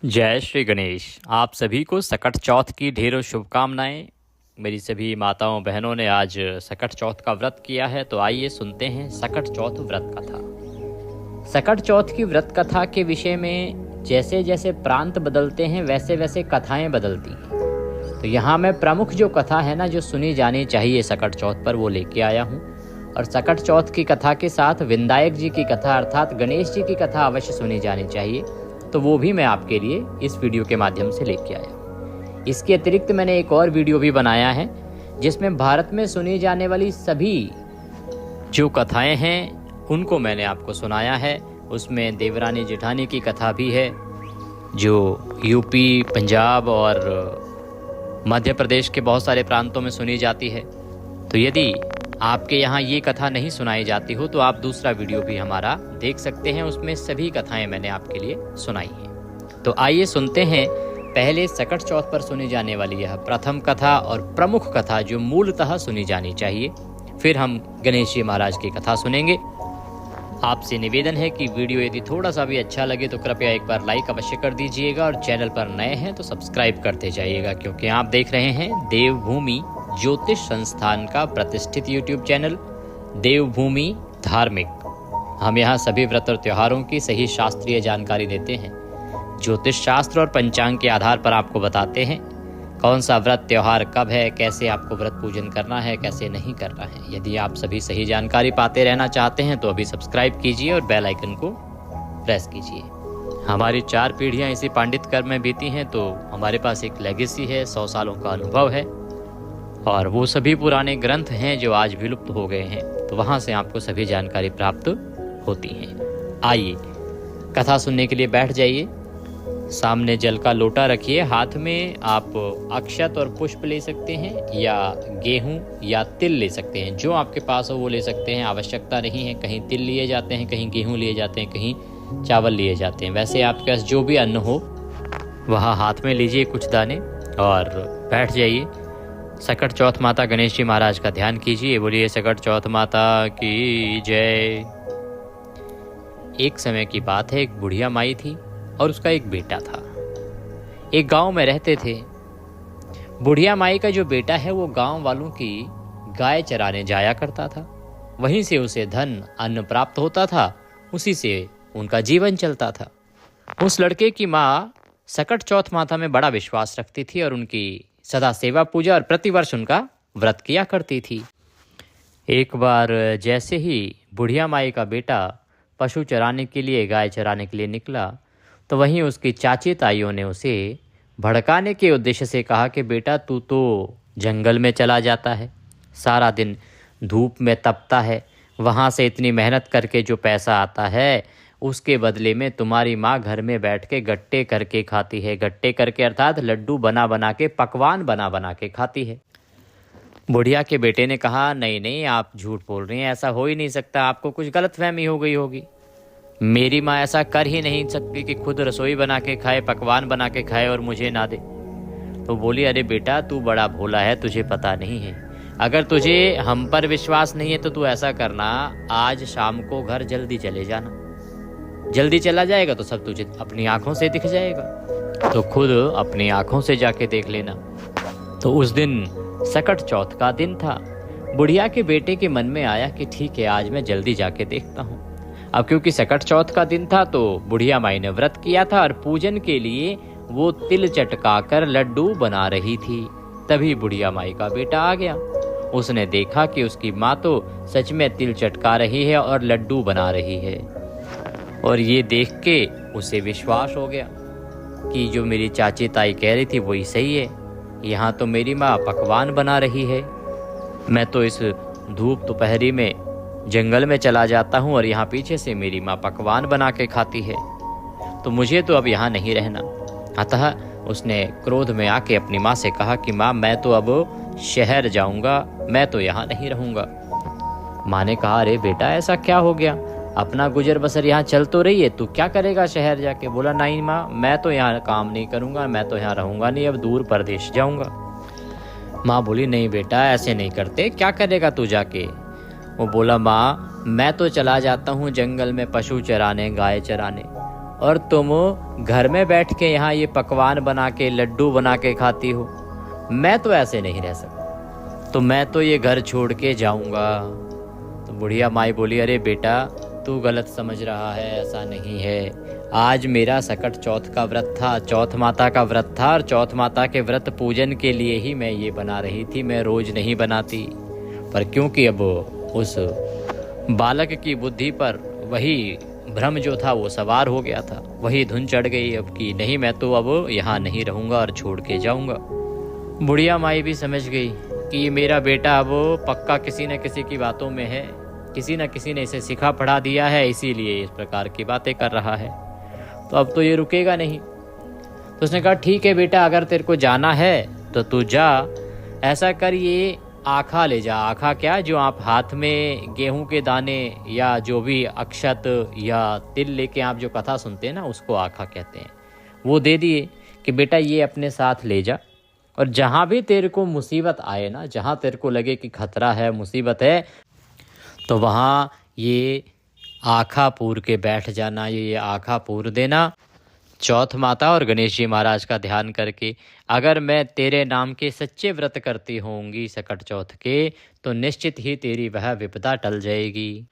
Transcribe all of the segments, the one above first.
जय श्री गणेश। आप सभी को सकट चौथ की ढेरों शुभकामनाएं। मेरी सभी माताओं बहनों ने आज सकट चौथ का व्रत किया है, तो आइए सुनते हैं सकट चौथ व्रत कथा। सकट चौथ की व्रत कथा के विषय में जैसे जैसे प्रांत बदलते हैं वैसे वैसे कथाएं बदलती हैं। तो यहाँ मैं प्रमुख जो कथा है ना, जो सुनी जानी चाहिए सकट चौथ पर, वो लेके आया हूँ। और सकट चौथ की कथा के साथ विनायक जी की कथा अर्थात गणेश जी की कथा अवश्य सुनी जानी चाहिए, तो वो भी मैं आपके लिए इस वीडियो के माध्यम से लेके आया। इसके अतिरिक्त मैंने एक और वीडियो भी बनाया है जिसमें भारत में सुनी जाने वाली सभी जो कथाएं हैं उनको मैंने आपको सुनाया है। उसमें देवरानी जेठानी की कथा भी है जो यूपी, पंजाब और मध्य प्रदेश के बहुत सारे प्रांतों में सुनी जाती है। तो यदि आपके यहाँ ये कथा नहीं सुनाई जाती हो तो आप दूसरा वीडियो भी हमारा देख सकते हैं, उसमें सभी कथाएं मैंने आपके लिए सुनाई हैं। तो आइए सुनते हैं पहले सकट चौथ पर सुनी जाने वाली यह प्रथम कथा और प्रमुख कथा जो मूलतः सुनी जानी चाहिए। फिर हम गणेश जी महाराज की कथा सुनेंगे। आपसे निवेदन है कि वीडियो यदि थोड़ा सा भी अच्छा लगे तो कृपया एक बार लाइक अवश्य कर दीजिएगा और चैनल पर नए हैं तो सब्सक्राइब करते जाइएगा, क्योंकि आप देख रहे हैं देवभूमि ज्योतिष संस्थान का प्रतिष्ठित यूट्यूब चैनल देवभूमि धार्मिक। हम यहाँ सभी व्रत और त्योहारों की सही शास्त्रीय जानकारी देते हैं। ज्योतिष शास्त्र और पंचांग के आधार पर आपको बताते हैं कौन सा व्रत त्योहार कब है, कैसे आपको व्रत पूजन करना है, कैसे नहीं करना है। यदि आप सभी सही जानकारी पाते रहना चाहते हैं तो अभी सब्सक्राइब कीजिए और बेल आइकन को प्रेस कीजिए। हमारी 4 पीढ़ियाँ इसी पांडित कर्म में बीती हैं, तो हमारे पास एक लेगेसी है, 100 सालों का अनुभव है और वो सभी पुराने ग्रंथ हैं जो आज विलुप्त हो गए हैं, तो वहाँ से आपको सभी जानकारी प्राप्त होती है। आइए कथा सुनने के लिए बैठ जाइए। सामने जल का लोटा रखिए, हाथ में आप अक्षत और पुष्प ले सकते हैं या गेहूं या तिल ले सकते हैं, जो आपके पास हो वो ले सकते हैं। आवश्यकता नहीं है, कहीं तिल लिए जाते हैं, कहीं गेहूं लिए जाते हैं, कहीं चावल लिए जाते हैं। वैसे आपके पास जो भी अन्न हो वहाँ हाथ में लीजिए कुछ दाने और बैठ जाइए। सकट चौथ माता गणेश जी महाराज का ध्यान कीजिए। बोलिए सकट चौथ माता की जय। एक समय की बात है, एक बुढ़िया माई थी और उसका एक बेटा था। एक गांव में रहते थे। बुढ़िया माई का जो बेटा है वो गांव वालों की गाय चराने जाया करता था। वहीं से उसे धन अन्न प्राप्त होता था, उसी से उनका जीवन चलता था। उस लड़के की माँ सकट चौथ माता में बड़ा विश्वास रखती थी और उनकी सदा सेवा पूजा और प्रतिवर्ष उनका व्रत किया करती थी। एक बार जैसे ही बुढ़िया माई का बेटा पशु चराने के लिए, गाय चराने के लिए निकला, तो वहीं उसकी चाची ताइयों ने उसे भड़काने के उद्देश्य से कहा कि बेटा तू तो जंगल में चला जाता है, सारा दिन धूप में तपता है, वहाँ से इतनी मेहनत करके जो पैसा आता है उसके बदले में तुम्हारी माँ घर में बैठ के गट्टे करके खाती है। गट्टे करके अर्थात लड्डू बना बना के, पकवान बना बना के खाती है। बुढ़िया के बेटे ने कहा नहीं नहीं, आप झूठ बोल रही हैं, ऐसा हो ही नहीं सकता, आपको कुछ गलतफहमी हो गई होगी। मेरी माँ ऐसा कर ही नहीं सकती कि खुद रसोई बना के खाए, पकवान बना के खाए और मुझे ना दे। तो बोली अरे बेटा तू बड़ा भोला है, तुझे पता नहीं है। अगर तुझे हम पर विश्वास नहीं है तो तू ऐसा करना, आज शाम को घर जल्दी चले जाना। जल्दी चला जाएगा तो सब तुझे अपनी आंखों से दिख जाएगा, तो खुद अपनी आंखों से जाके देख लेना। तो उस दिन सकट चौथ का दिन था। बुढ़िया के बेटे के मन में आया कि ठीक है, आज मैं जल्दी जाके देखता हूँ। अब क्योंकि सकट चौथ का दिन था तो बुढ़िया माई ने व्रत किया था और पूजन के लिए वो तिल चटका कर लड्डू बना रही थी। तभी बुढ़िया माई का बेटा आ गया। उसने देखा कि उसकी माँ तो सच में तिल चटका रही है और लड्डू बना रही है, और ये देख के उसे विश्वास हो गया कि जो मेरी चाची ताई कह रही थी वही सही है। यहाँ तो मेरी माँ पकवान बना रही है, मैं तो इस धूप दोपहरी में जंगल में चला जाता हूँ और यहाँ पीछे से मेरी माँ पकवान बना के खाती है, तो मुझे तो अब यहाँ नहीं रहना। अतः उसने क्रोध में आके अपनी माँ से कहा कि माँ मैं तो अब शहर जाऊँगा, मैं तो यहाँ नहीं रहूँगा। माँ ने कहा अरे बेटा ऐसा क्या हो गया, अपना गुजर बसर यहाँ चल तो रही है, तू क्या करेगा शहर जाके। बोला नहीं माँ, मैं तो यहाँ काम नहीं करूँगा, मैं तो यहाँ रहूँगा नहीं, अब दूर प्रदेश जाऊँगा। माँ बोली नहीं बेटा ऐसे नहीं करते, क्या करेगा तू जाके। वो बोला माँ मैं तो चला जाता हूँ जंगल में पशु चराने, गाय चराने, और तुम घर में बैठ के यहाँ ये पकवान बना के लड्डू बना के खाती हो। मैं तो ऐसे नहीं रह सकता, तो मैं तो ये घर छोड़ के जाऊँगा। तो बुढ़िया माई बोली, अरे बेटा तू गलत समझ रहा है, ऐसा नहीं है। आज मेरा सकट चौथ का व्रत था, चौथ माता का व्रत था, और चौथ माता के व्रत पूजन के लिए ही मैं ये बना रही थी, मैं रोज नहीं बनाती। पर क्योंकि अब उस बालक की बुद्धि पर वही भ्रम जो था वो सवार हो गया था, वही धुन चढ़ गई अब कि नहीं, मैं तो अब यहाँ नहीं रहूँगा और छोड़ के जाऊँगा। बुढ़िया माई भी समझ गई कि ये मेरा बेटा अब पक्का किसी न किसी की बातों में है, किसी न किसी ने इसे सिखा पढ़ा दिया है, इसीलिए इस प्रकार की बातें कर रहा है, तो अब तो ये रुकेगा नहीं। तो उसने कहा ठीक है बेटा, अगर तेरे को जाना है तो तू जा, ऐसा कर ये आखा ले जा। आखा क्या, जो आप हाथ में गेहूं के दाने या जो भी अक्षत या तिल लेके आप जो कथा सुनते हैं ना, उसको आखा कहते हैं। वो दे दिए कि बेटा ये अपने साथ ले जा, और जहाँ भी तेरे को मुसीबत आए ना, जहाँ तेरे को लगे कि खतरा है, मुसीबत है, तो वहाँ ये आखा पूर के बैठ जाना, ये आखा पूर देना चौथ माता और गणेश जी महाराज का ध्यान करके। अगर मैं तेरे नाम के सच्चे व्रत करती होंगी सकट चौथ के, तो निश्चित ही तेरी वह विपदा टल जाएगी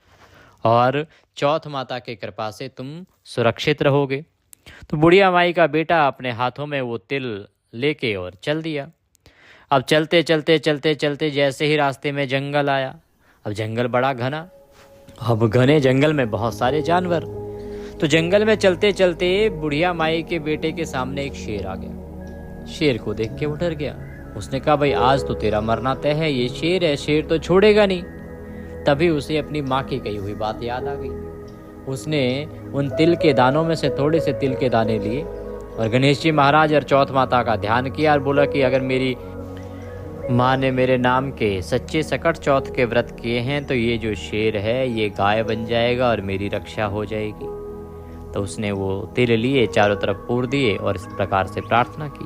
और चौथ माता के कृपा से तुम सुरक्षित रहोगे। तो बुढ़िया माई का बेटा अपने हाथों में वो तिल लेके और चल दिया। अब चलते चलते चलते चलते जैसे ही रास्ते में जंगल आया, अब जंगल बड़ा घना, अब घने जंगल में बहुत सारे जानवर। तो जंगल में चलते चलते बुढ़िया माई के बेटे के सामने एक शेर आ गया। शेर को देख के वो डर गया। उसने कहा भाई आज तो तेरा मरना तय है, ये शेर है, शेर तो छोड़ेगा नहीं। तभी उसे अपनी माँ की कही हुई बात याद आ गई। उसने उन तिल के दानों में से थोड़े से तिल के दाने लिए और गणेश जी महाराज और चौथ माता का ध्यान किया और बोला कि अगर मेरी माँ ने मेरे नाम के सच्चे सकट चौथ के व्रत किए हैं तो ये जो शेर है ये गाय बन जाएगा और मेरी रक्षा हो जाएगी। तो उसने वो तिल लिए, चारों तरफ पूर दिए और इस प्रकार से प्रार्थना की।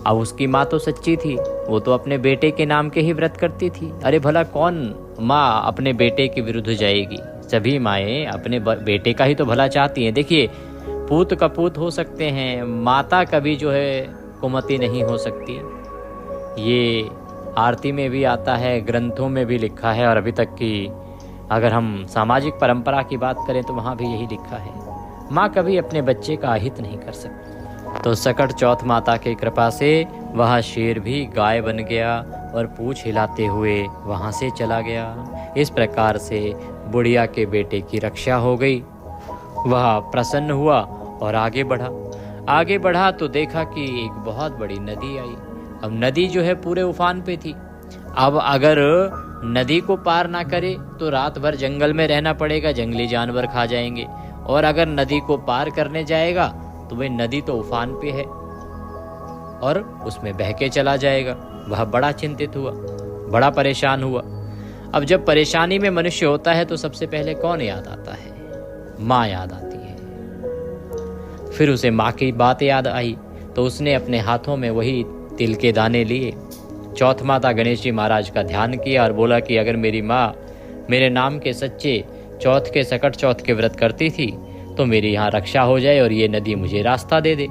अब उसकी माँ तो सच्ची थी, वो तो अपने बेटे के नाम के ही व्रत करती थी। अरे भला कौन माँ अपने बेटे के विरुद्ध जाएगी? सभी माएँ अपने बेटे का ही तो भला चाहती हैं। देखिए, पूत कपूत हो सकते हैं, माता कभी जो है कुमति नहीं हो सकती। ये आरती में भी आता है, ग्रंथों में भी लिखा है, और अभी तक की अगर हम सामाजिक परंपरा की बात करें तो वहाँ भी यही लिखा है, माँ कभी अपने बच्चे का अहित नहीं कर सकती। तो सकट चौथ माता की कृपा से वह शेर भी गाय बन गया और पूंछ हिलाते हुए वहाँ से चला गया। इस प्रकार से बुढ़िया के बेटे की रक्षा हो गई। वह प्रसन्न हुआ और आगे बढ़ा तो देखा कि एक बहुत बड़ी नदी आई। अब नदी जो है पूरे उफान पे थी। अब अगर नदी को पार ना करे तो रात भर जंगल में रहना पड़ेगा, जंगली जानवर खा जाएंगे। और अगर नदी को पार करने जाएगा तो वह नदी तो उफान पे है और उसमें बह के चला जाएगा। वह बड़ा चिंतित हुआ, बड़ा परेशान हुआ। अब जब परेशानी में मनुष्य होता है तो सबसे पहले कौन याद आता है? माँ याद आती है। फिर उसे माँ की बात याद आई तो उसने अपने हाथों में वही तिल के दाने लिए, चौथ माता गणेश जी महाराज का ध्यान किया और बोला कि अगर मेरी माँ मेरे नाम के सच्चे चौथ के सकट चौथ के व्रत करती थी तो मेरी यहाँ रक्षा हो जाए और ये नदी मुझे रास्ता दे दे।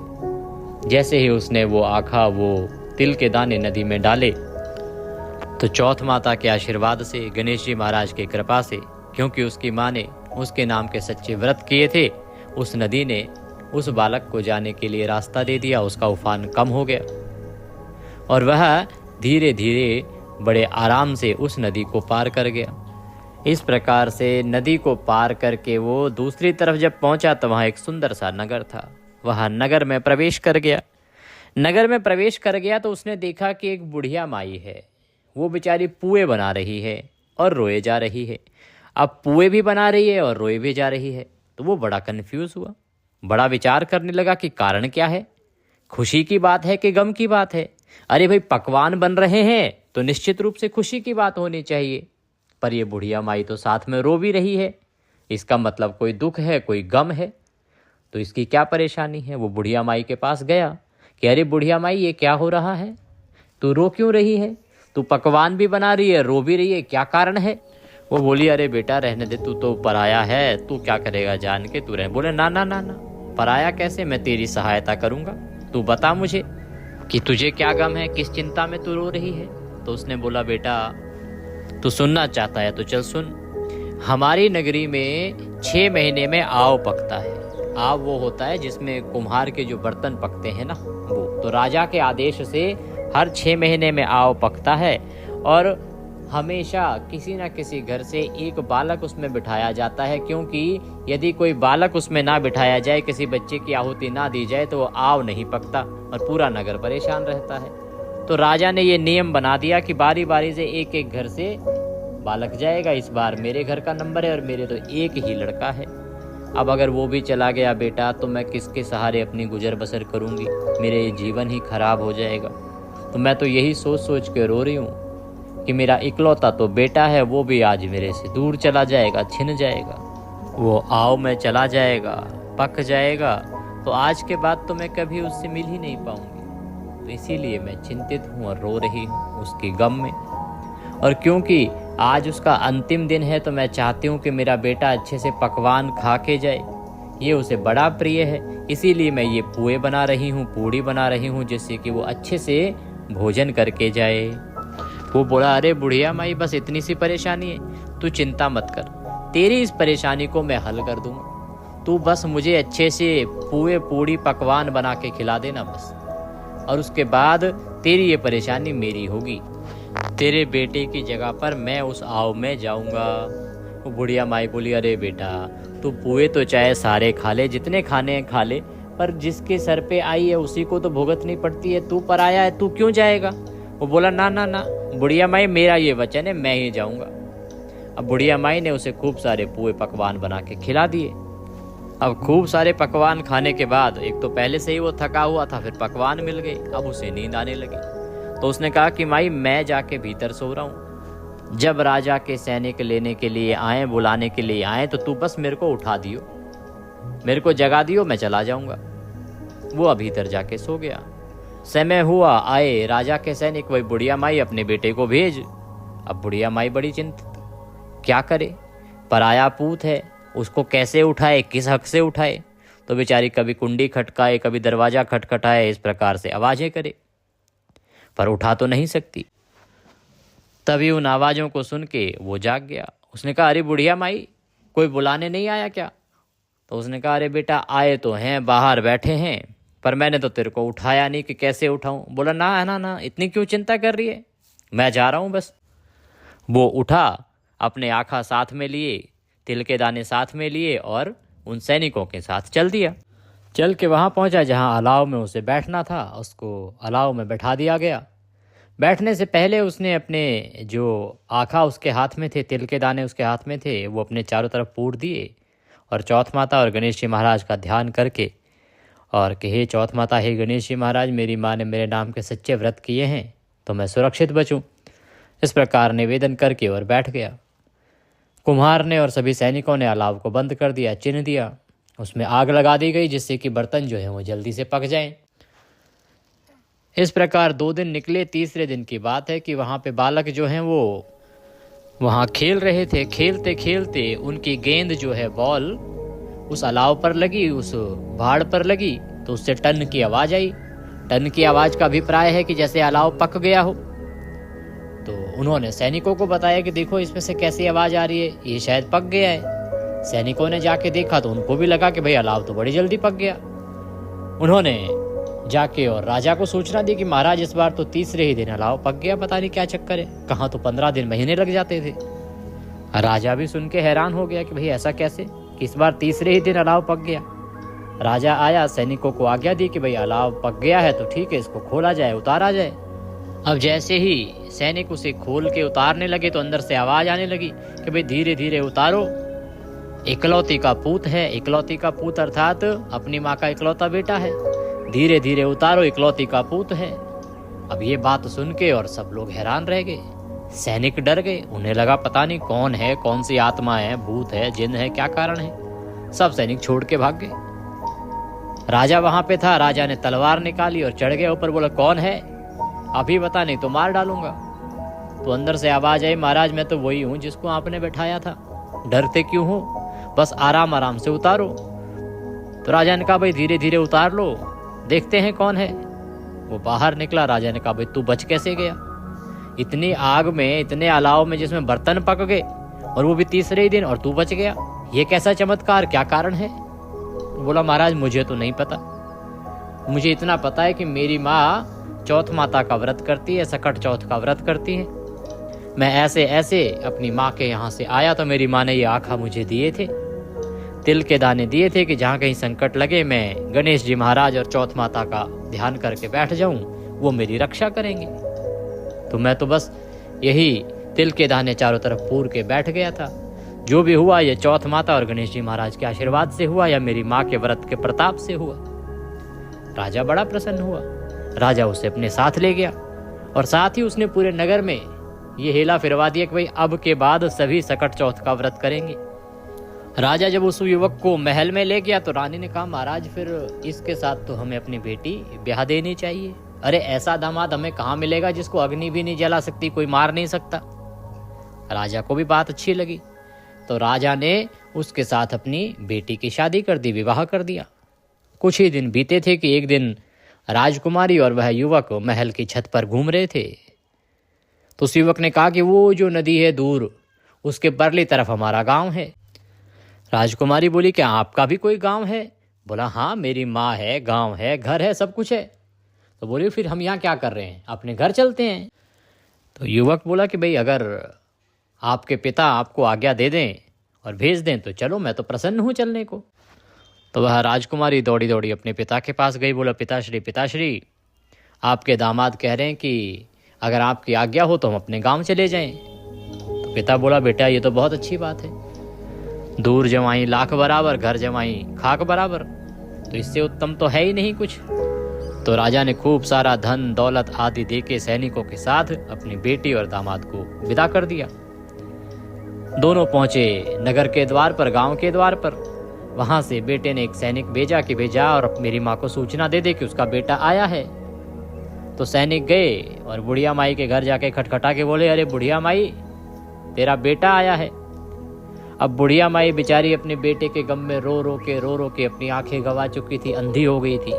जैसे ही उसने वो आखा, वो तिल के दाने नदी में डाले तो चौथ माता के आशीर्वाद से, गणेश जी महाराज की कृपा से, क्योंकि उसकी माँ ने उसके नाम के सच्चे व्रत किए थे, उस नदी ने उस बालक को जाने के लिए रास्ता दे दिया। उसका उफान कम हो गया और वह धीरे धीरे बड़े आराम से उस नदी को पार कर गया। इस प्रकार से नदी को पार करके वो दूसरी तरफ जब पहुंचा तो वहाँ एक सुंदर सा नगर था। वह नगर में प्रवेश कर गया। नगर में प्रवेश कर गया तो उसने देखा कि एक बुढ़िया माई है, वो बेचारी पुए बना रही है और रोए जा रही है। अब पुए भी बना रही है और रोए भी जा रही है। तो वो बड़ा कन्फ्यूज हुआ, बड़ा विचार करने लगा कि कारण क्या है, खुशी की बात है कि गम की बात है। अरे भाई, पकवान बन रहे हैं तो निश्चित रूप से खुशी की बात होनी चाहिए, पर ये बुढ़िया माई तो साथ में रो भी रही है। इसका मतलब कोई दुख है, कोई गम है। तो इसकी क्या परेशानी है? वो बुढ़िया माई के पास गया कि अरे बुढ़िया माई, ये क्या हो रहा है? तू रो क्यों रही है? तू पकवान भी बना रही है, रो भी रही है, क्या कारण है? वो बोली, अरे बेटा रहने दे, तू तो पराया है, तू क्या करेगा जान के, तू रह। बोले ना ना ना ना, पराया कैसे? मैं तेरी सहायता करूंगा। तू बता मुझे कि तुझे क्या गम है, किस चिंता में तू रो रही है। तो उसने बोला, बेटा तू सुनना चाहता है तो चल सुन। हमारी नगरी में 6 महीने में आव पकता है। आव वो होता है जिसमें कुम्हार के जो बर्तन पकते हैं ना, वो। तो राजा के आदेश से हर 6 महीने में आव पकता है और हमेशा किसी न किसी घर से एक बालक उसमें बिठाया जाता है, क्योंकि यदि कोई बालक उसमें ना बिठाया जाए, किसी बच्चे की आहुति ना दी जाए, तो वो आव नहीं पकता और पूरा नगर परेशान रहता है। तो राजा ने ये नियम बना दिया कि बारी बारी से एक एक घर से बालक जाएगा। इस बार मेरे घर का नंबर है और मेरे तो एक ही लड़का है। अब अगर वो भी चला गया बेटा, तो मैं किसके सहारे अपनी गुजर बसर करूंगी? मेरे जीवन ही खराब हो जाएगा। तो मैं तो यही सोच सोच के रो रही हूँ कि मेरा इकलौता तो बेटा है, वो भी आज मेरे से दूर चला जाएगा, छिन जाएगा। वो आव में चला जाएगा, पक जाएगा, तो आज के बाद तो मैं कभी उससे मिल ही नहीं पाऊंगी। तो इसीलिए मैं चिंतित हूँ और रो रही हूँ उसके गम में। और क्योंकि आज उसका अंतिम दिन है, तो मैं चाहती हूँ कि मेरा बेटा अच्छे से पकवान खा के जाए। ये उसे बड़ा प्रिय है, इसीलिए मैं ये पुए बना रही हूँ, पूड़ी बना रही हूँ, जिससे कि वो अच्छे से भोजन करके जाए। वो बोला, अरे बुढ़िया माई, बस इतनी सी परेशानी है, तू चिंता मत कर, तेरी इस परेशानी को मैं हल कर दूंगा। तू बस मुझे अच्छे से पुए पूड़ी पकवान बना के खिला देना बस, और उसके बाद तेरी ये परेशानी मेरी होगी। तेरे बेटे की जगह पर मैं उस आव में जाऊंगा। वो बुढ़िया माई बोली, अरे बेटा तू पुए तो चाहे सारे खा ले, जितने खाने हैं खा ले, पर जिसके सर पे आई है उसी को तो भुगतनी पड़ती है। तू पराया है, तू क्यों जाएगा? वो बोला, ना ना ना बुढ़िया माई, मेरा ये वचन है, मैं ही जाऊंगा। अब बुढ़िया माई ने उसे खूब सारे पुए पकवान बना के खिला दिए। अब खूब सारे पकवान खाने के बाद, एक तो पहले से ही वो थका हुआ था, फिर पकवान मिल गए, अब उसे नींद आने लगी। तो उसने कहा कि माई मैं जाके भीतर सो रहा हूँ, जब राजा के सैनिक लेने के लिए आए, बुलाने के लिए आए, तो तू बस मेरे को उठा दियो, मेरे को जगा दियो, मैं चला जाऊंगा। वो भीतर जाके सो गया। समय हुआ, आए राजा के सैनिक, वही बुढ़िया माई, अपने बेटे को भेज। अब बुढ़िया माई बड़ी चिंतित, क्या करे? पराया पूत है, उसको कैसे उठाए, किस हक से उठाए? तो बेचारी कभी कुंडी खटकाए, कभी दरवाजा खटखटाए, इस प्रकार से आवाजें करे, पर उठा तो नहीं सकती। तभी उन आवाजों को सुन के वो जाग गया। उसने कहा, अरे बुढ़िया माई, कोई बुलाने नहीं आया क्या? तो उसने कहा, अरे बेटा आए तो हैं, बाहर बैठे हैं, पर मैंने तो तेरे को उठाया नहीं कि कैसे उठाऊं। बोला, ना ना ना, इतनी क्यों चिंता कर रही है, मैं जा रहा हूं बस। वो उठा, अपने आखा साथ में लिए, तिल के दाने साथ में लिए और उन सैनिकों के साथ चल दिया। चल के वहां पहुंचा जहां अलाव में उसे बैठना था। उसको अलाव में बैठा दिया गया। बैठने से पहले उसने अपने जो आखा उसके हाथ में थे, तिल के दाने उसके हाथ में थे, वो अपने चारों तरफ पूर दिए और चौथ माता और गणेश जी महाराज का ध्यान करके, और कि हे चौथ माता, हे गणेश जी महाराज, मेरी माँ ने मेरे नाम के सच्चे व्रत किए हैं तो मैं सुरक्षित बचूं, इस प्रकार निवेदन करके और बैठ गया। कुम्हार ने और सभी सैनिकों ने अलाव को बंद कर दिया, चिन्ह दिया, उसमें आग लगा दी गई, जिससे कि बर्तन जो है वो जल्दी से पक जाएं। इस प्रकार 2 दिन निकले। तीसरे दिन की बात है कि वहाँ पे बालक जो हैं वो वहाँ खेल रहे थे। खेलते खेलते उनकी गेंद जो है, बॉल, उस अलाव पर लगी, उस भाड़ पर लगी, तो उससे टन की आवाज आई। टन की आवाज का अभिप्राय है कि जैसे अलाव पक गया हो। तो उन्होंने सैनिकों को बताया कि देखो इसमें से कैसी आवाज आ रही है, ये शायद पक गया है। सैनिकों ने जाके देखा तो उनको भी लगा कि भाई अलाव तो बड़ी जल्दी पक गया। उन्होंने जाके और राजा को सूचना दी कि महाराज इस बार तो तीसरे ही दिन अलाव पक गया, पता नहीं क्या चक्कर है, कहाँ तो 15 दिन महीने लग जाते थे। राजा भी सुन के हैरान हो गया कि भाई ऐसा कैसे कि इस बार तीसरे ही दिन अलाव पक गया। राजा आया, सैनिकों को आज्ञा दी कि भाई अलाव पक गया है तो ठीक है, इसको खोला जाए, उतारा जाए। अब जैसे ही सैनिक उसे खोल के उतारने लगे तो अंदर से आवाज आने लगी कि भाई धीरे धीरे उतारो, इकलौती का पूत है। इकलौती का पूत अर्थात अपनी माँ का इकलौता बेटा है, धीरे धीरे उतारो, इकलौती का पूत है। अब ये बात सुन के और सब लोग हैरान रह गए, सैनिक डर गए, उन्हें लगा पता नहीं कौन है, कौन सी आत्मा है, भूत है, जिन है, क्या कारण है। सब सैनिक छोड़ के भाग गए। राजा वहां पे था, राजा ने तलवार निकाली और चढ़ गया ऊपर। बोला, कौन है, अभी बता, नहीं तो मार डालूंगा। तो अंदर से आवाज आई, महाराज मैं तो वही हूँ जिसको आपने बैठाया था, डरते क्यों हो, बस आराम आराम से उतारो। तो राजा ने कहा भाई धीरे धीरे उतार लो, देखते हैं कौन है। वो बाहर निकला। राजा ने कहा भाई तू बच कैसे गया? इतनी आग में, इतने अलाव में जिसमें बर्तन पक गए, और वो भी तीसरे ही दिन, और तू बच गया? ये कैसा चमत्कार, क्या कारण है? बोला महाराज मुझे तो नहीं पता, मुझे इतना पता है कि मेरी माँ चौथ माता का व्रत करती है, सकट चौथ का व्रत करती है। मैं ऐसे ऐसे अपनी माँ के यहाँ से आया तो मेरी माँ ने ये आखा मुझे दिए थे, तिल के दाने दिए थे कि जहाँ कहीं संकट लगे मैं गणेश जी महाराज और चौथ माता का ध्यान करके बैठ जाऊं, वो मेरी रक्षा करेंगे। तो मैं तो बस यही तिल के दाने चारों तरफ पूर के बैठ गया था। जो भी हुआ ये चौथ माता और गणेश जी महाराज के आशीर्वाद से हुआ या मेरी माँ के व्रत के प्रताप से हुआ। राजा बड़ा प्रसन्न हुआ। राजा उसे अपने साथ ले गया और साथ ही उसने पूरे नगर में ये हेला फिरवा दिया कि भाई अब के बाद सभी सकट चौथ का व्रत करेंगे। राजा जब उस युवक को महल में ले गया तो रानी ने कहा महाराज फिर इसके साथ तो हमें अपनी बेटी ब्याह देनी चाहिए। अरे ऐसा दामाद हमें कहाँ मिलेगा जिसको अग्नि भी नहीं जला सकती, कोई मार नहीं सकता। राजा को भी बात अच्छी लगी तो राजा ने उसके साथ अपनी बेटी की शादी कर दी, विवाह कर दिया। कुछ ही दिन बीते थे कि एक दिन राजकुमारी और वह युवक महल की छत पर घूम रहे थे। तो उस युवक ने कहा कि वो जो नदी है दूर, उसके परली तरफ हमारा गांव है। राजकुमारी बोली क्या आपका भी कोई गांव है? बोला हाँ मेरी माँ है, गांव है, घर है, सब कुछ है। तो बोली फिर हम यहाँ क्या कर रहे हैं, अपने घर चलते हैं। तो युवक बोला कि भाई अगर आपके पिता आपको आज्ञा दे दें और भेज दें तो चलो, मैं तो प्रसन्न हूँ चलने को। तो वह राजकुमारी दौड़ी दौड़ी अपने पिता के पास गई। बोला पिताश्री आपके दामाद कह रहे हैं कि अगर आपकी आज्ञा हो तो हम अपने गांव चले जाएं। तो पिता बोला बेटा ये तो बहुत अच्छी बात है, दूर जमाई लाख बराबर, घर जमाई खाक बराबर, तो इससे उत्तम तो है ही नहीं कुछ। तो राजा ने खूब सारा धन दौलत आदि देके सैनिकों के साथ अपनी बेटी और दामाद को विदा कर दिया। दोनों पहुंचे नगर के द्वार पर, गांव के द्वार पर। वहां से बेटे ने एक सैनिक भेजा कि भेजा और मेरी माँ को सूचना दे दे कि उसका बेटा आया है। तो सैनिक गए और बुढ़िया माई के घर जाके खटखटा के बोले अरे बुढ़िया माई तेरा बेटा आया है। अब बुढ़िया माई बेचारी अपने बेटे के गम में रो रो के अपनी आंखें गंवा चुकी थी, अंधी हो गई थी।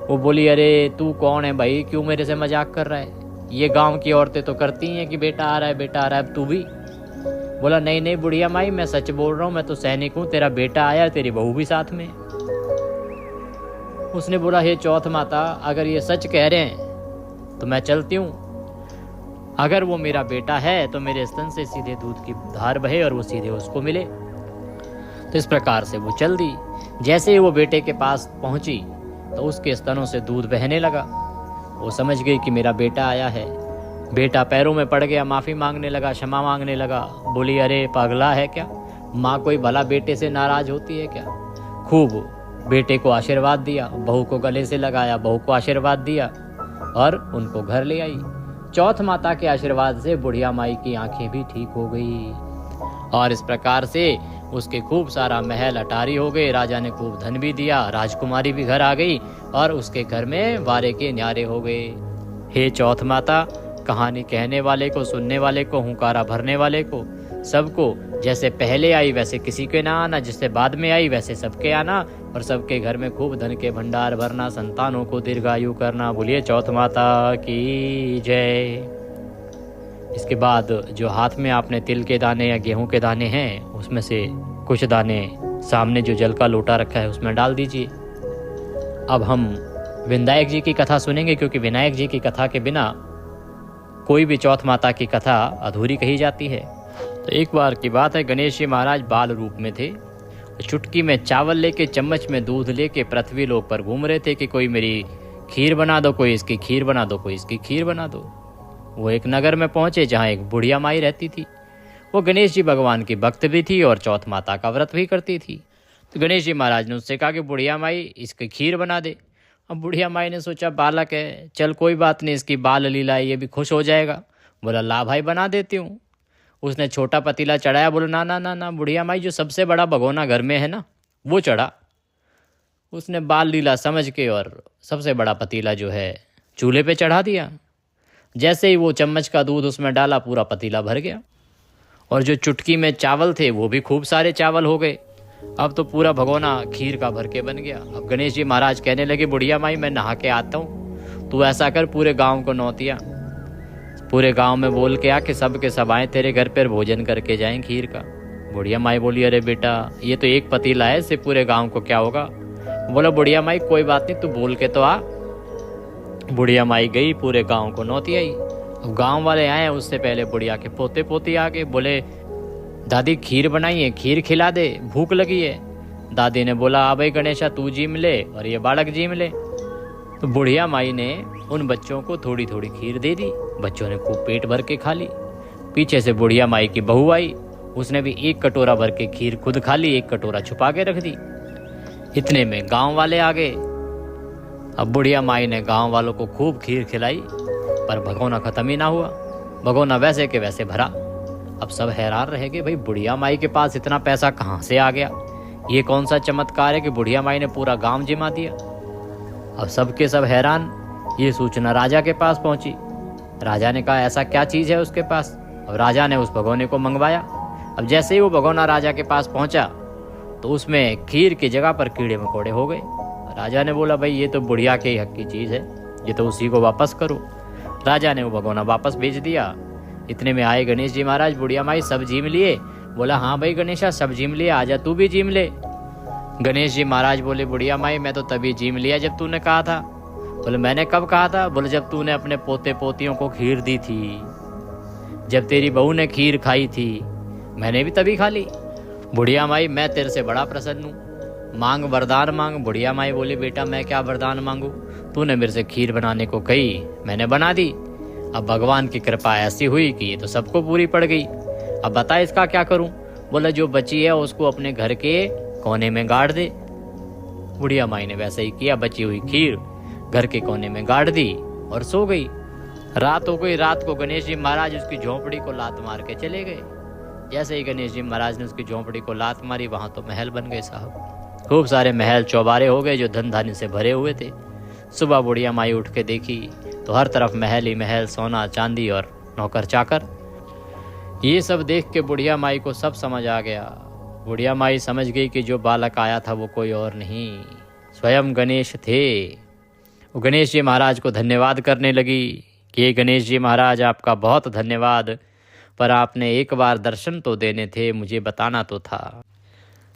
वो बोली अरे तू कौन है भाई, क्यों मेरे से मजाक कर रहा है? ये गांव की औरतें तो करती हैं कि बेटा आ रहा है बेटा आ रहा है, अब तू भी। बोला नहीं नहीं बुढ़िया माई मैं सच बोल रहा हूँ, मैं तो सैनिक हूँ, तेरा बेटा आया, तेरी बहू भी साथ में। उसने बोला हे चौथ माता अगर ये सच कह रहे हैं तो मैं चलती हूँ, अगर वो मेरा बेटा है तो मेरे स्तन से सीधे दूध की धार बहे और वो सीधे उसको मिले। तो इस प्रकार से वो चल दी। जैसे ही वो बेटे के पास पहुंची तो उसके स्तनों से दूध बहने लगा। वो समझ गई कि मेरा बेटा आया है। बेटा पैरों में पड़ गया, माफ़ी मांगने लगा, क्षमा मांगने लगा। बोली अरे पागला है क्या, माँ कोई भला बेटे से नाराज होती है क्या? खूब बेटे को आशीर्वाद दिया, बहू को गले से लगाया, बहू को आशीर्वाद दिया और उनको घर ले आई। चौथ माता के आशीर्वाद से बुढ़िया माई की आंखें भी ठीक हो गई और इस प्रकार से उसके खूब सारा महल अटारी हो गए। राजा ने खूब धन भी दिया, राजकुमारी भी घर आ गई और उसके घर में वारे के न्यारे हो गए। हे चौथ माता, कहानी कहने वाले को, सुनने वाले को, हुंकारा भरने वाले को, सबको जैसे पहले आई वैसे किसी के ना आना, जिससे बाद में आई वैसे सबके आना और सबके घर में खूब धन के भंडार भरना, संतानों को दीर्घायु करना। बोलिए चौथ माता की जय। इसके बाद जो हाथ में आपने तिल के दाने या गेहूं के दाने हैं उसमें से कुछ दाने सामने जो जल का लोटा रखा है उसमें डाल दीजिए। अब हम विनायक जी की कथा सुनेंगे, क्योंकि विनायक जी की कथा के बिना कोई भी चौथ माता की कथा अधूरी कही जाती है। तो एक बार की बात है, गणेश जी महाराज बाल रूप में थे। चुटकी में चावल लेके, चम्मच में दूध लेके पृथ्वी लोक पर घूम रहे थे कि कोई मेरी खीर बना दो, कोई इसकी खीर बना दो, कोई इसकी खीर बना दो। वो एक नगर में पहुंचे जहाँ एक बुढ़िया माई रहती थी। वो गणेश जी भगवान की भक्त भी थी और चौथ माता का व्रत भी करती थी। तो गणेश जी महाराज ने उससे कहा कि बुढ़िया माई इसकी खीर बना दे। अब बुढ़िया माई ने सोचा बालक है, चल कोई बात नहीं, इसकी बाल लीला है, ये भी खुश हो जाएगा। बोला ला भाई बना देती हूँ। उसने छोटा पतीला चढ़ाया। बोला ना ना ना ना बुढ़िया माई, जो सबसे बड़ा भगोना घर में है ना वो चढ़ा। उसने बाल लीला समझ के और सबसे बड़ा पतीला जो है चूल्हे पे चढ़ा दिया। जैसे ही वो चम्मच का दूध उसमें डाला, पूरा पतीला भर गया और जो चुटकी में चावल थे वो भी खूब सारे चावल हो गए। अब तो पूरा भगोना खीर का भर के बन गया। अब गणेश जी महाराज कहने लगे, बुढ़िया माई मैं नहा के आता हूँ, तू ऐसा कर पूरे गांव को नौतिया, पूरे गांव में बोल के आ कि सब के सब आए तेरे घर पर भोजन करके जाएं खीर का। बुढ़िया माई बोली, अरे बेटा ये तो एक पतीला है, इससे पूरे गांव को क्या होगा। बोला बुढ़िया माई कोई बात नहीं, तू बोल के तो आ। बुढ़िया माई गई, पूरे गांव को नौती आई। अब गांव वाले आए, उससे पहले बुढ़िया के पोते पोती आ गए, बोले दादी खीर बनाई है, खीर खिला दे, भूख लगी है। दादी ने बोला, आ भाई गणेशा तू जीम ले और ये बालक जीम ले। तो बुढ़िया माई ने उन बच्चों को थोड़ी थोड़ी खीर दे दी। बच्चों ने खूब पेट भर के खा ली। पीछे से बुढ़िया माई की बहू आई, उसने भी एक कटोरा भर के खीर खुद खा ली, एक कटोरा छुपा के रख दी। इतने में गांव वाले आ गए। अब बुढ़िया माई ने गांव वालों को खूब खीर खिलाई, पर भगोना खत्म ही ना हुआ। भगोना वैसे के वैसे भरा। अब सब हैरान रह गए, भाई बुढ़िया माई के पास इतना पैसा कहाँ से आ गया, ये कौन सा चमत्कार है कि बुढ़िया माई ने पूरा गांव जिमा दिया। अब सबके सब हैरान। ये सूचना राजा के पास पहुंची। राजा ने कहा ऐसा क्या चीज है उसके पास। अब राजा ने उस भगोने को मंगवाया। अब जैसे ही वो भगोना राजा के पास पहुंचा तो उसमें खीर की जगह पर कीड़े मकोड़े हो गए। राजा ने बोला, भाई ये तो बुढ़िया के हक की चीज है, ये तो उसी को वापस करो। राजा ने वो भगोना वापस भेज दिया। इतने में आए गणेश जी महाराज, बुढ़िया माई सब जीम लिए। बोला, हाँ भाई गणेशा सब जीम लिए, आजा तू भी जीम ले। गणेश जी महाराज बोले, बुढ़िया माई मैं तो तभी जीम लिया जब तूने कहा था। बोले, मैंने कब कहा था। बोले, जब तूने अपने पोते पोतियों को खीर दी थी, जब तेरी बहू ने खीर खाई थी, मैंने भी तभी खा ली। बुढ़िया माई मैं तेरे से बड़ा प्रसन्न हूँ, मांग वरदान मांग। बुढ़िया माई बोली, बेटा मैं क्या वरदान मांगू, तूने मेरे से खीर बनाने को कही, मैंने बना दी। अब भगवान की कृपा ऐसी हुई कि ये तो सबको पूरी पड़ गई। अब बता इसका क्या करूं। बोला, जो बची है उसको अपने घर के कोने में गाड़ दे। बुढ़िया माई ने वैसे ही किया, बची हुई खीर घर के कोने में गाड़ दी और सो गई। रात हो गई। रात को गणेश जी महाराज उसकी झोंपड़ी को लात मार के चले गए। जैसे ही गणेश जी महाराज ने उसकी झोंपड़ी को लात मारी, वहां तो महल बन गए साहब। खूब सारे महल चौबारे हो गए जो धन धान्य से भरे हुए थे। सुबह बुढ़िया माई उठ के देखी तो हर तरफ महल ही महल, सोना चांदी और नौकर चाकर। ये सब देख के बुढ़िया माई को सब समझ आ गया। बुढ़िया माई समझ गई कि जो बालक आया था वो कोई और नहीं, स्वयं गणेश थे। वो गणेश जी महाराज को धन्यवाद करने लगी कि गणेश जी महाराज आपका बहुत धन्यवाद, पर आपने एक बार दर्शन तो देने थे, मुझे बताना तो था।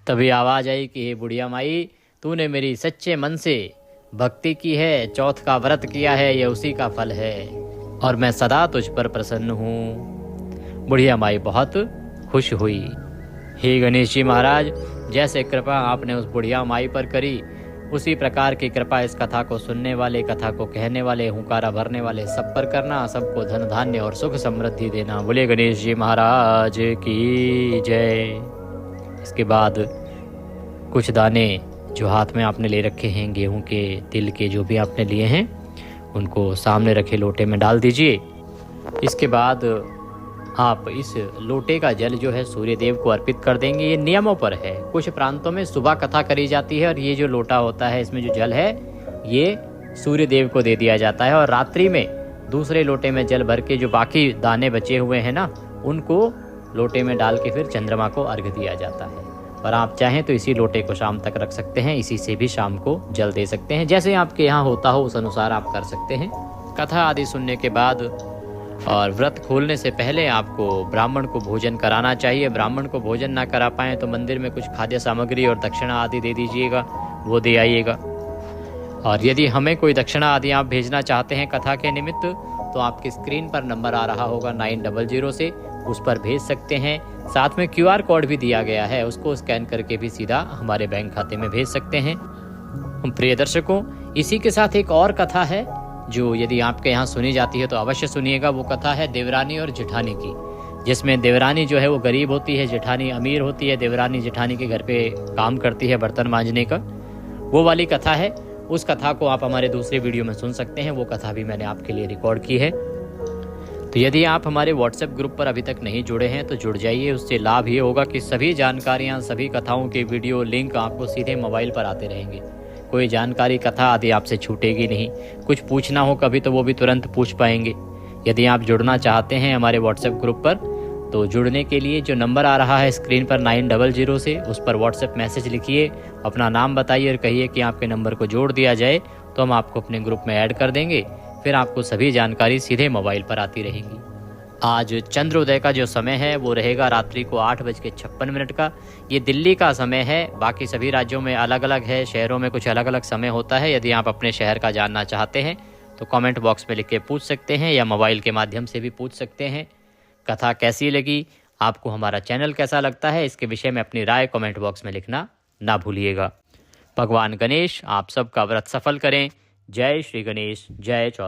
तभी आवाज़ आई कि हे बुढ़िया माई, तूने मेरी सच्चे मन से भक्ति की है, चौथ का व्रत किया है, ये उसी का फल है और मैं सदा तुझ पर प्रसन्न हूँ। बुढ़िया माई बहुत खुश हुई। हे गणेश जी महाराज, जैसे कृपा आपने उस बुढ़िया माई पर करी, उसी प्रकार की कृपा इस कथा को सुनने वाले, कथा को कहने वाले, हुंकारा भरने वाले सब पर करना। सबको धन धान्य और सुख समृद्धि देना। बोले गणेश जी महाराज की जय। इसके बाद कुछ दाने जो हाथ में आपने ले रखे हैं, गेहूं के, तिल के, जो भी आपने लिए हैं, उनको सामने रखे लोटे में डाल दीजिए। इसके बाद आप इस लोटे का जल जो है सूर्य देव को अर्पित कर देंगे। ये नियमों पर है। कुछ प्रांतों में सुबह कथा करी जाती है और ये जो लोटा होता है, इसमें जो जल है, ये सूर्य देव को दे दिया जाता है और रात्रि में दूसरे लोटे में जल भर के जो बाकी दाने बचे हुए हैं ना, उनको लोटे में डाल के फिर चंद्रमा को अर्घ्य दिया जाता है। पर आप चाहें तो इसी लोटे को शाम तक रख सकते हैं, इसी से भी शाम को जल दे सकते हैं। जैसे आपके यहाँ होता हो उस अनुसार आप कर सकते हैं। कथा आदि सुनने के बाद और व्रत खोलने से पहले आपको ब्राह्मण को भोजन कराना चाहिए। ब्राह्मण को भोजन ना करा पाएँ तो मंदिर में कुछ खाद्य सामग्री और दक्षिणा आदि दे दीजिएगा, वो दे आइएगा। और यदि हमें कोई दक्षिणा आदि आप भेजना चाहते हैं कथा के निमित्त, तो आपकी स्क्रीन पर नंबर आ रहा होगा 900 से, उस पर भेज सकते हैं। साथ में QR कोड भी दिया गया है, उसको स्कैन करके भी सीधा हमारे बैंक खाते में भेज सकते हैं। प्रिय दर्शकों, इसी के साथ एक और कथा है जो यदि आपके यहाँ सुनी जाती है तो अवश्य सुनिएगा। वो कथा है देवरानी और जेठानी की, जिसमें देवरानी जो है वो गरीब होती है, जेठानी अमीर होती है। देवरानी जेठानी के घर पे काम करती है बर्तन मांजने का, वो वाली कथा है। उस कथा को आप हमारे दूसरे वीडियो में सुन सकते हैं। वो कथा भी मैंने आपके लिए रिकॉर्ड की है। तो यदि आप हमारे व्हाट्सएप ग्रुप पर अभी तक नहीं जुड़े हैं तो जुड़ जाइए। उससे लाभ ये होगा कि सभी जानकारियाँ, सभी कथाओं के वीडियो लिंक आपको सीधे मोबाइल पर आते रहेंगे। कोई जानकारी, कथा आदि आपसे छूटेगी नहीं। कुछ पूछना हो कभी तो वो भी तुरंत पूछ पाएंगे। यदि आप जुड़ना चाहते हैं हमारे व्हाट्सएप ग्रुप पर तो जुड़ने के लिए जो नंबर आ रहा है स्क्रीन पर 900 से, उस पर व्हाट्सएप मैसेज लिखिए, अपना नाम बताइए और कहिए कि आपके नंबर को जोड़ दिया जाए, तो हम आपको अपने ग्रुप में ऐड कर देंगे। फिर आपको सभी जानकारी सीधे मोबाइल पर आती रहेगी। आज चंद्रोदय का जो समय है वो रहेगा रात्रि को 8:56 का। ये दिल्ली का समय है, बाकी सभी राज्यों में अलग अलग है, शहरों में कुछ अलग अलग समय होता है। यदि आप अपने शहर का जानना चाहते हैं तो कमेंट बॉक्स में लिख के पूछ सकते हैं या मोबाइल के माध्यम से भी पूछ सकते हैं। कथा कैसी लगी, आपको हमारा चैनल कैसा लगता है, इसके विषय में अपनी राय कमेंट बॉक्स में लिखना ना भूलिएगा। भगवान गणेश आप सबका व्रत सफल करें। जय श्री गणेश, जय चौथ।